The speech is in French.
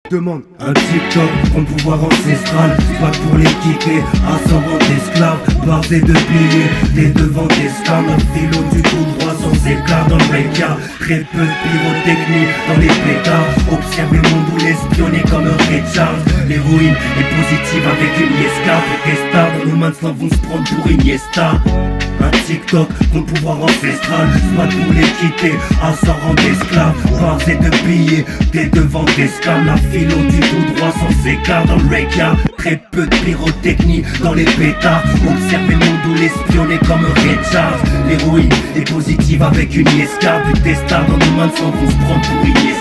Demande un TikTok, prendre pouvoir ancestral, pas pour les kicker, ascendant d'esclaves, bardé de piliers, des devants d'esclaves, un philo du tout droit sans écart dans le break-up, très peu de pyrotechnie dans les pétards, observer le monde ou l'espionner comme un Richard, l'héroïne est positive avec une yesca, des stars dans nos mains vont se prendre pour une yesta. Un TikTok, mon pouvoir ancestral, soit pour les quitter, à s'en rendre esclaves, bardé de billets, des devants d'esclaves, la philo du tout droit sans écart dans le reggae, très peu de pyrotechnie dans les pétards, observer le monde ou l'espionner comme un Richard, l'héroïne est positive avec une yesca, des stars dans nos mains vont se prendre pour une yesca.